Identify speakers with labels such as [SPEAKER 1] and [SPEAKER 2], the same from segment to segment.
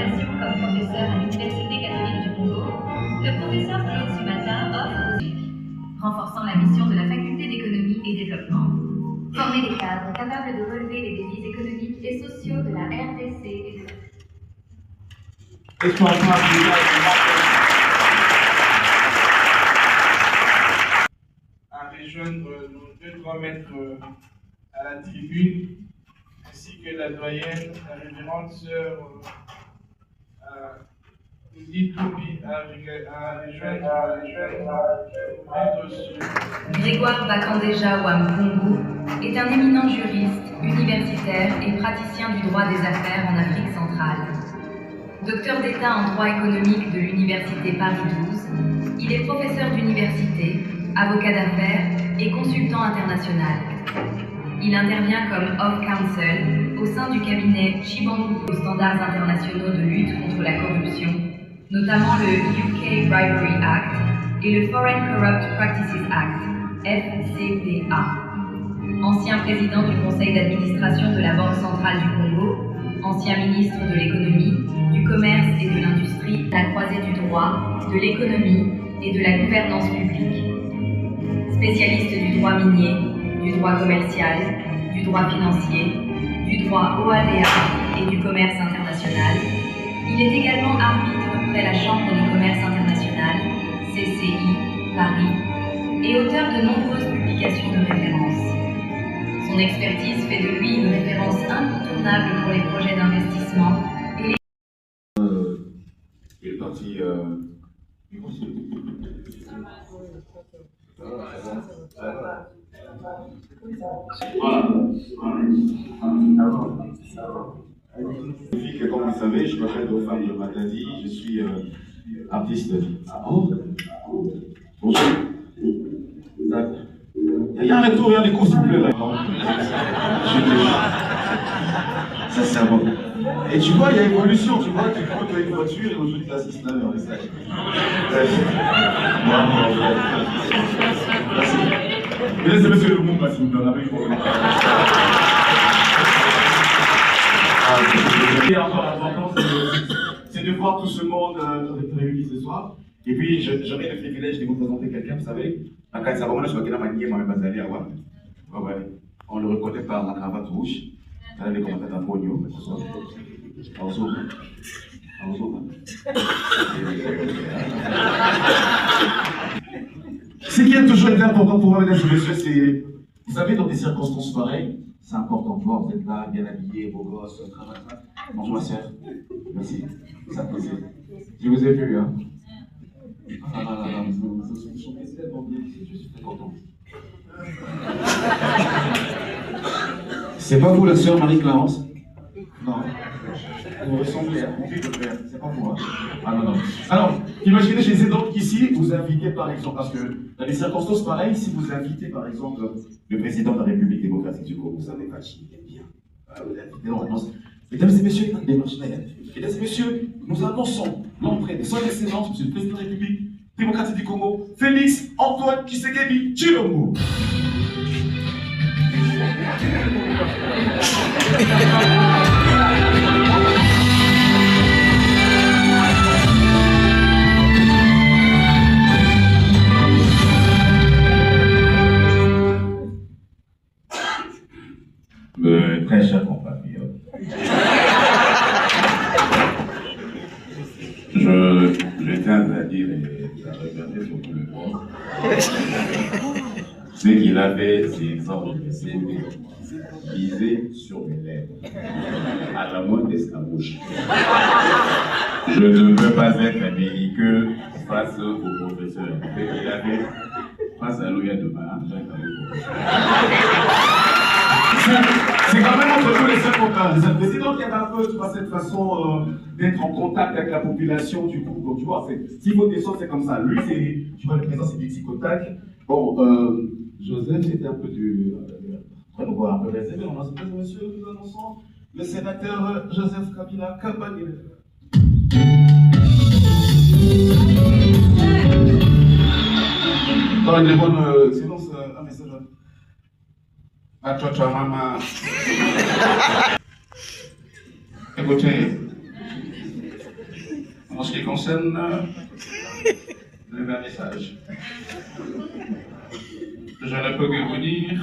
[SPEAKER 1] formation comme professeur à l'Université catholique du Congo, le professeur Claude Sumata offre aux renforçant la mission de la faculté d'économie et développement. Former des cadres capables de relever les défis économiques et sociaux de la RDC et de
[SPEAKER 2] à rejoindre nos 2-3 mètres à la tribune, ainsi que la doyenne, la révérende sœur Edith Toubi à rejoindre
[SPEAKER 1] Grégoire Bakandeja Wampungu est un éminent juriste, universitaire et praticien du droit des affaires en Afrique centrale. Docteur d'État en droit économique de l'Université Paris 12, il est professeur d'université, avocat d'affaires et consultant international. Il intervient comme off-counsel au sein du cabinet Chibangu aux standards internationaux de lutte contre la corruption, notamment le UK Bribery Act et le Foreign Corrupt Practices Act, FCPA. Ancien président du conseil d'administration de la Banque centrale du Congo, ancien ministre de l'économie, du commerce et de l'industrie, à la croisée du droit, de l'économie et de la gouvernance publique. Spécialiste du droit minier, du droit commercial, du droit financier, du droit OADA et du commerce international, il est également arbitre près la Chambre de commerce international, CCI, Paris, et auteur de nombreuses publications de référence. Son expertise fait de lui une référence incontournable pour les projets d'investissement et les...
[SPEAKER 3] Il est parti... Comme vous savez, je m'appelle Dofam Matadi, je suis artiste. Ah bon? Bonjour. Il y a un retour, il y a des cours, s'il vous plaît. Ça, c'est un bon. Et tu vois, il y a évolution, tu vois, tu prends une voiture et aujourd'hui tu assistes là, mais ça. Merci. Mesdames et messieurs, le monde va s'il vous plaît, avec vous. Et encore important, c'est de voir tout ce monde réuni ce soir. Et puis, j'aurai le privilège de vous présenter quelqu'un, vous savez, on le reconnaît par la cravate rouge. Les commentateurs Pogno, ce soir. Ce qui est toujours été important pour moi, mesdames et messieurs, c'est, vous savez, dans des circonstances pareilles, c'est important de voir, vous êtes là, bien habillés, beaux gosses, cravate. Bonjour ma soeur. Merci, ça me plaisir. Je vous ai vu, hein. Vous chantez tellement bien, je suis très content. C'est pas vous la sœur Marie-Clarence? Non. Vous ressemblez à mon fils de frère, c'est pas moi. Ah non, non. Alors, imaginez, je les ai donc ici, vous invitez par exemple, parce que dans des circonstances pareilles, si vous invitez par exemple le président de la République démocratique du Congo, vous savez pas qui il est bien. Vous l'invitez dans l'annonce. Mesdames et messieurs, mesdames et messieurs, nous annonçons l'entrée de son excellence, monsieur le président de la République démocratique du Congo, Félix Antoine Tshisekedi Tshilombo. Très cher compatriote, je tiens à dire et à regarder sur tout le monde, c'est qu'il avait ces exemples de CD visés sur mes lèvres, à la mode d'escabouche. Je ne peux pas être belliqueux face au professeur. Il avait face à l'Oya de Bain. C'est quand même entre nous les seuls contacts. C'est donc il y a un peu, tu vois, cette façon d'être en contact avec la population du coup. Donc, tu vois, s'il faut des choses, c'est comme ça. Lui, c'est, tu vois, le présent, c'est du psychotac. Bon, Joseph, c'était un peu du. On va voir un peu réservé. On a ce présent, monsieur, nous annonçons le sénateur Joseph Kabila Kabagé. Dans une bonne silence, un message. Watoto wa mama, écoutez, En ce qui concerne le vernissage, je ne peux que vous dire,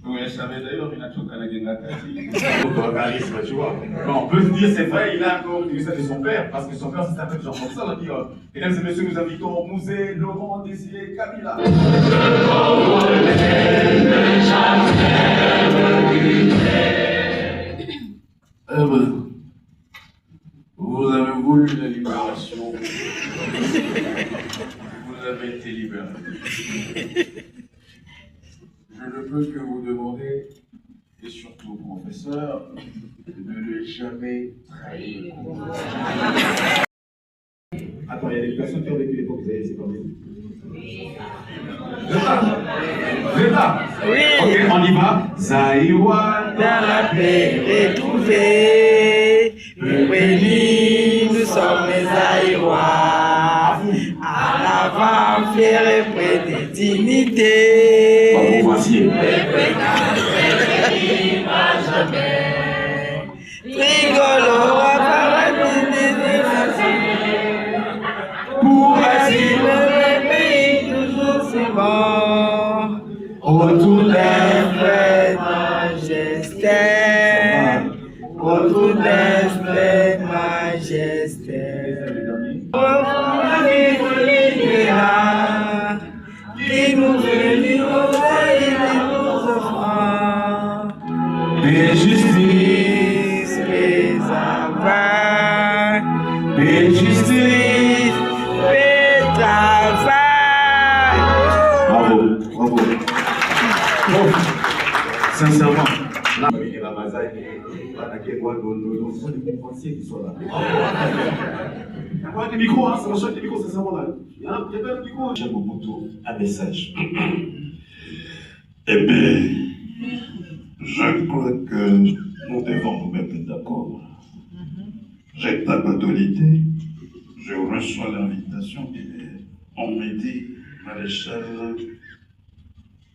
[SPEAKER 3] vous savez d'ailleurs, il a tout à la charisme, tu vois. Bon, on peut se dire, c'est vrai, il a encore du ça de son père, parce que son père, c'est un peu genre comme ça, là, dit, mesdames et messieurs, nous invitons Mouzé, Laurent, Désiré, Kabila. Vous avez voulu la libération. Vous avez été libéré. Je ne peux que vous demander, et surtout professeur, de ne jamais trahir. Attends, il y a des personnes qui ont vécu l'époque, c'est pas possible. Vous êtes là? Oui. Ok, on y va. Zaïwa.
[SPEAKER 4] Dans la paix retrouvée, réunis, nous sommes les Aïrois. À l'avant, fiers et près de dignité.
[SPEAKER 3] Voici.
[SPEAKER 4] Rigolo, pour assurer le pays, toujours c'est bon. Autour d'un frère majesté, autour d'un frère majesté. Qui nous bénit au pays de nos enfants.
[SPEAKER 3] Des
[SPEAKER 4] Justice, les avares, des justice, les travail.
[SPEAKER 3] Bravo, bravo. Bon, sincèrement, là, il y a la mazaille, ce sont des conférenciers qui sont là. Il y a des micros, hein, ça va changer des micros, sincèrement là. Il y a bien des micros. J'aime beaucoup un message.
[SPEAKER 5] Eh bien, je crois que nous devons nous mettre d'accord. J'ai ta d'autorité, je reçois l'invitation et on me dit, maréchal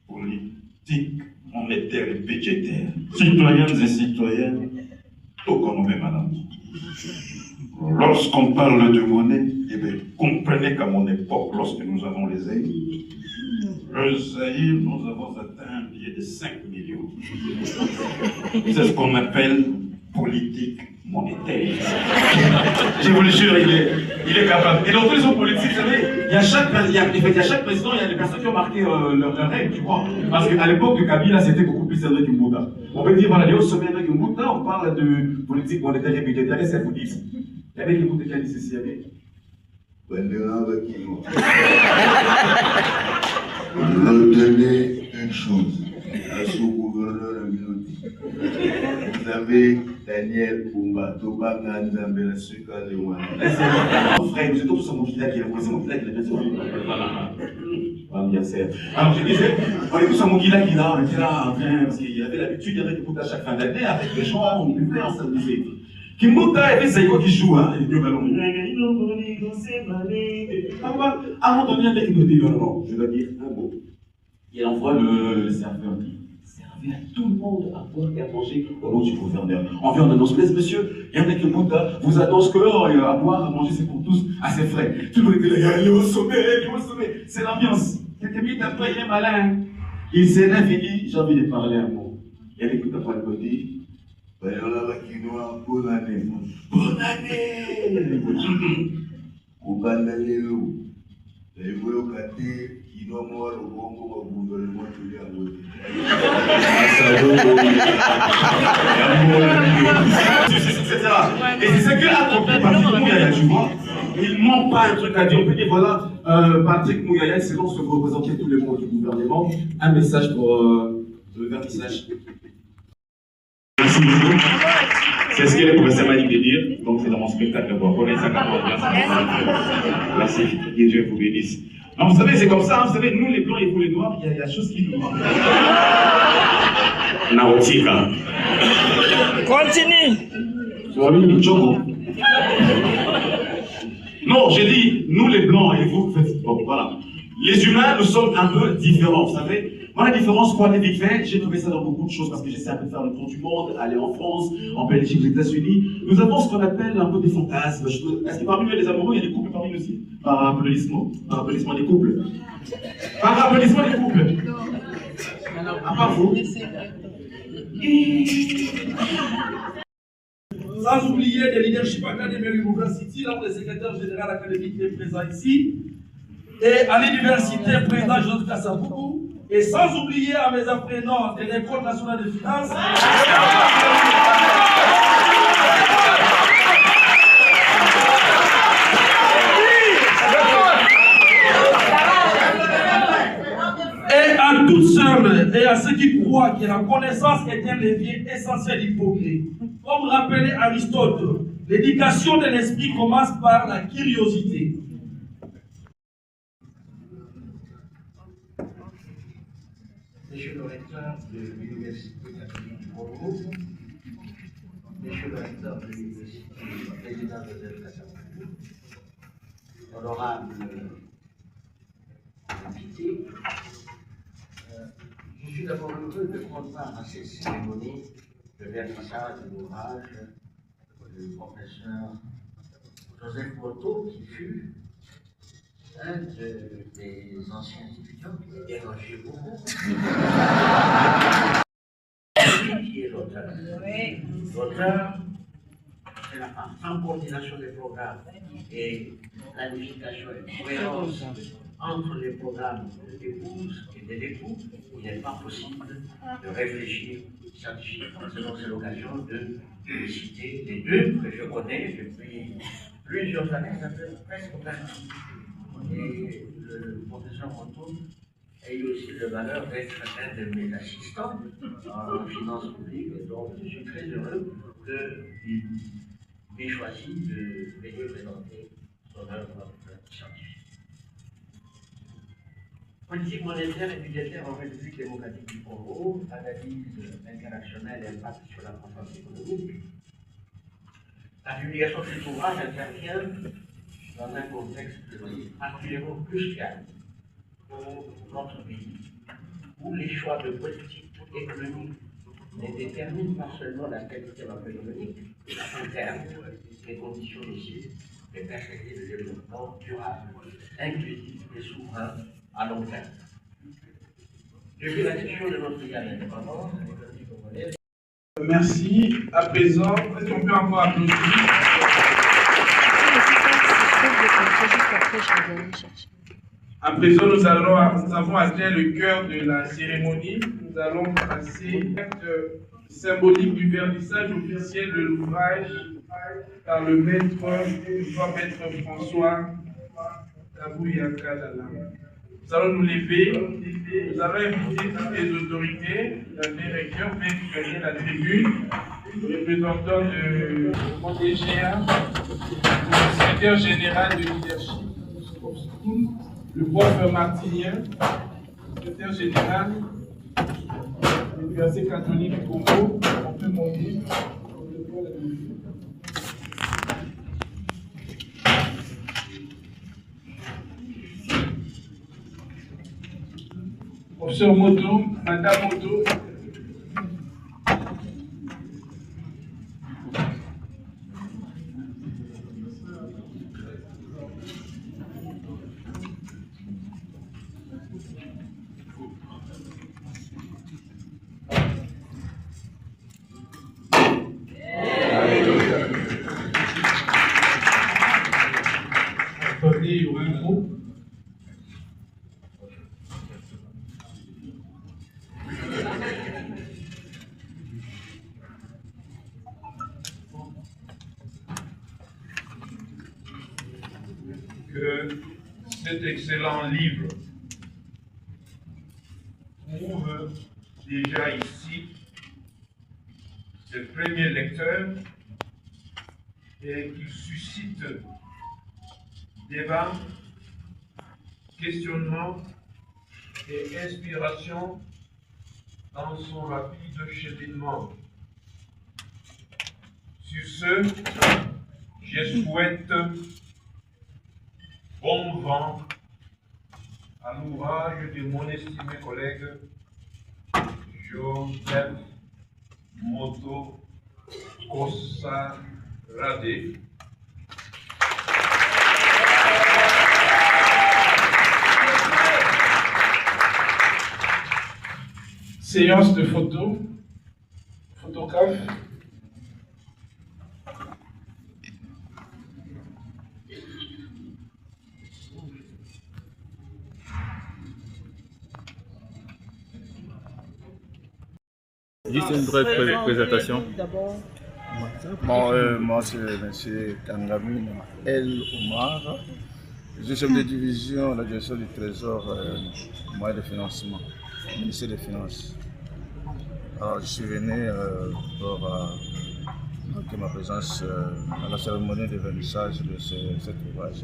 [SPEAKER 5] politique, monétaire et budgétaire. Citoyennes et citoyens, tout comme nous, madame. Lorsqu'on parle de monnaie, eh bien, comprenez qu'à mon époque, lorsque nous avons les Zaïre, le Zaïre, nous avons atteint un billet de 5 millions. C'est ce qu'on appelle politique monétaire.
[SPEAKER 3] Je vous le jure, il est capable. Et dans tous les autres politiques, vous savez, il y a chaque président, il y a des personnes qui ont marqué leur règle, tu vois. Parce qu'à l'époque de Kabila, c'était beaucoup plus Henri Kimbuta. On peut dire, voilà, les hauts sommets Henri Kimbuta, on parle de politique monétaire et budgétaire, et c'est vous dire. Il y avait Kimbuta qui a dit ceci, il y avait.
[SPEAKER 6] Retenez une chose à ce gouverneur Aminoti. Vous avez Daniel Pumba, Toba Nzambe, la Suka Lewana.
[SPEAKER 3] Frère, vous êtes tous sur mon village qui est c'est mon village qui est bien sûr. Voilà. Bien sûr. Alors je disais, on est tous sur mon village qui est là, on était là en train, parce qu'il y avait l'habitude, il y avait des coups à chaque fin d'année, avec les gens, on buvait ensemble. Kimbuta et les Zaïgo qui jouent, hein, et nous allons. À un moment donné, avec nous dit non, je dois dire un mot. Il envoie le serveur. Servez à tout le monde à boire et à manger au nom du gouverneur. On vient, on annonce, monsieur, il y en a qui vous annonce que à boire, à manger, c'est pour tous à ses frais. Tout le monde est là, il est au sommet, c'est l'ambiance. Quelqu'un dit, après, il est malin. Il s'élève et dit, j'ai envie de parler un mot. Et elle écoute après le côté.
[SPEAKER 6] Bonne année.
[SPEAKER 3] Bonne année!
[SPEAKER 6] Kubanalelo. Les volocataires qui doivent voir le bon gouvernement de l'État.
[SPEAKER 3] Et c'est ce que a compris Patrick Mouyaya, tu vois. Il ne manque pas un truc à dire. On peut dire, voilà, Patrick Mouyaya, c'est lorsque vous représentez tous les membres du gouvernement, un message pour le vernissage. Merci beaucoup. C'est ce que le professeur m'a dit de dire, donc c'est dans mon spectacle. Vous connaissez ça comme merci, que Dieu vous bénisse. Non, vous savez, c'est comme ça, hein, vous savez, nous les blancs et vous les noirs, il y a des choses qui nous manquent. Naotika.
[SPEAKER 4] Continue.
[SPEAKER 3] Non, j'ai dit, nous les blancs et vous, bon, voilà. Les humains, nous sommes un peu différents, vous savez.
[SPEAKER 7] Voilà la différence pour aller vite fait. J'ai trouvé ça dans beaucoup de choses parce que j'essaie un peu de faire le tour du monde, aller en France, en Belgique, aux États-Unis. Nous avons ce qu'on appelle un peu des fantasmes. Est-ce que parmi nous, les amoureux, il y a des couples parmi nous aussi? Par applaudissement des couples. Par applaudissement des couples. À part vous.
[SPEAKER 8] Sans oublier le leadership académique University, là où le secrétaire général académique est présent ici, et à l'université, président Joseph Kassaboukou, et sans oublier à mes apprenants de l'École nationale de finances. Et à toutes seules et à ceux qui croient que la connaissance est un levier essentiel du progrès. Comme rappelait Aristote, l'éducation de l'esprit commence par la curiosité.
[SPEAKER 9] Monsieur le recteur de l'Université catholique du Congo, Monsieur le recteur de l'Université, président Joseph Kassaboukou, honorable invité, je suis d'abord heureux de prendre part à cette cérémonie de vernissage de l'ouvrage du professeur Joseph Moto, qui fut un des anciens étudiants qui a dérangé beaucoup. Qui est l'auteur. L'auteur, c'est la part en coordination des programmes et planification et cohérence entre les programmes de l'épouse et de l'époux. Il n'est pas possible de réfléchir scientifiquement. C'est l'occasion de citer les deux que je connais depuis plusieurs années, ça fait presque 20 ans. Et le professeur Moto a eu aussi le malheur d'être un de mes assistants en finances publiques, et donc je suis très heureux qu'il m'ait choisi de venir présenter son œuvre scientifique. Politique monétaire et budgétaire en République démocratique du Congo, analyse internationale et impact sur la croissance économique. La publication de cet ouvrage intervient dans un contexte particulièrement crucial pour notre pays, où les choix de politique économique ne déterminent pas seulement la qualité macroéconomique, mais à long terme, les conditions aussi des perspectives de développement durable, inclusif et souverain à long terme. Depuis la question de notre guerre d'indépendance, l'économie congolaise.
[SPEAKER 2] Merci. À présent, est-ce qu'on peut encore applaudir? À présent, nous avons atteint le cœur de la cérémonie. Nous allons passer l'acte symbolique du vernissage officiel de l'ouvrage par le grand maître François Kabouya Kalala. Nous allons nous lever, nous allons inviter toutes les autorités, le directeur, même venir à la tribune, le représentant de mon DGA, le secrétaire général de leadership, le prof Martinien, le secrétaire général de l'Université catholique du Congo, on peut monter. Professeur Moto, Madame Moto. Attendez, il y aura un mot.
[SPEAKER 5] Que cet excellent livre trouve déjà ici ses premiers lecteurs et qu'il suscite débat, questionnement et inspiration dans son rapide cheminement. Sur ce, je souhaite bon vent à l'ouvrage de mon estimé collègue
[SPEAKER 2] Joseph Moto Kossarade. Séance de photos. Photographe.
[SPEAKER 10] Juste une brève présentation.
[SPEAKER 11] Bon, moi c'est M. Kangamine El Omar. Je suis chef de division, la direction du Trésor, moyen de financement, ministère des Finances. Alors je suis venu pour marquer ma présence à la cérémonie de vernissage de cet ouvrage.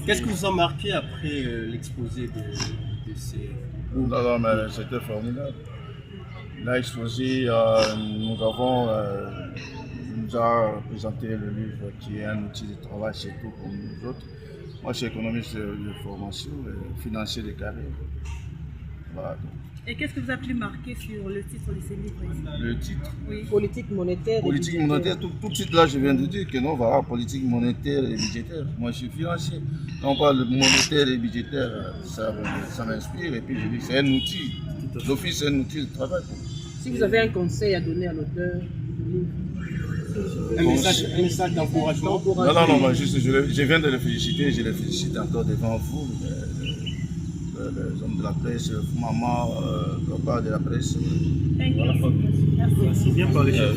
[SPEAKER 12] Qu'est-ce que vous en marquez après l'exposé de ces...
[SPEAKER 11] Non, mais c'était formidable. L'exposé, nous avons présenté le livre qui est un outil de travail surtout pour nous autres. Moi, je suis économiste de formation et financier de carrière. Voilà.
[SPEAKER 13] Et qu'est-ce que vous avez pu marquer sur le titre de ce livre?
[SPEAKER 11] Le titre?
[SPEAKER 13] Oui.
[SPEAKER 12] Politique monétaire.
[SPEAKER 11] Politique monétaire, tout de suite là, je viens de dire que non, voilà, politique monétaire et budgétaire. Moi, je suis financier. Quand on parle de monétaire et budgétaire, ça m'inspire et puis je dis c'est un outil. L'office, c'est un outil de travail.
[SPEAKER 12] Si vous avez un conseil à donner à l'auteur du livre, un message d'encouragement.
[SPEAKER 11] Non, moi, juste, je viens de le féliciter, je le félicite encore devant vous, les hommes de la presse, maman, papa de la presse.
[SPEAKER 13] Voilà.
[SPEAKER 12] Merci.
[SPEAKER 10] Bien parlé, chef.